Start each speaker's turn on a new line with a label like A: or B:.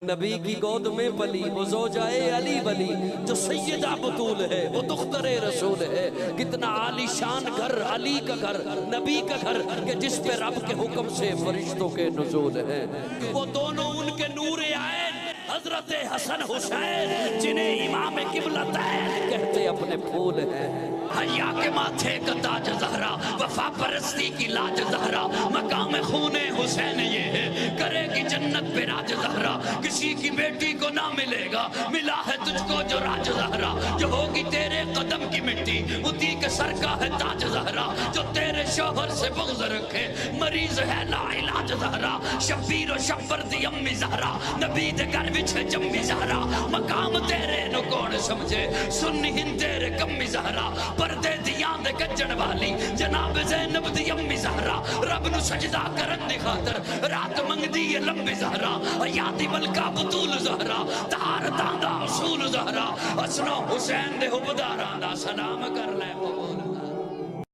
A: نبی کی گود میں پلی وہ زوجائے علی ولی جو سیدہ بطول ہے وہ دختر رسول ہے. کتنا عالی شان گھر علی کا گھر نبی کا گھر کہ جس پہ رب کے حکم سے فرشتوں کے نزول ہیں. وہ دونوں ان کے نور عین حضرت حسن حسین جنہیں امام قبلتین کہتے اپنے پھول ہیں. حیا کے ماتھے کا تاج زہرا وفا پرستی کی لاج زہرا مقام خون حسین یہ ہے کرے گی جنت پہ راج زہرا. کسی کی بیٹی کو نہ ملے گا ملا ہے تجھ کو جو راج زہرا. جو ہوگی تیرے قدم کی مٹی اسی کے سر کا ہے تاج زہرا. جو تیرے شوہر سے بغض رکھے مریض ہے لا علاج زہرا. شبیر و شبر دی امی زہرا نبی دے گھر وچ ہے جمی زہرا. مقام تیرے نو کون سمجھے سنی ہن تیرے کمی زہرا. پردے دیاں دے گجن والی جناب زینب دی امی زہرا. رب نو سجدہ کرن دی خاطر رات منگ دی یہ لمبی زہرا. یادی ملکہ بطول زہرا تہار داندہ اصول زہرا. حسن و حسین دے حبداراں دا سلام کر لے قبول.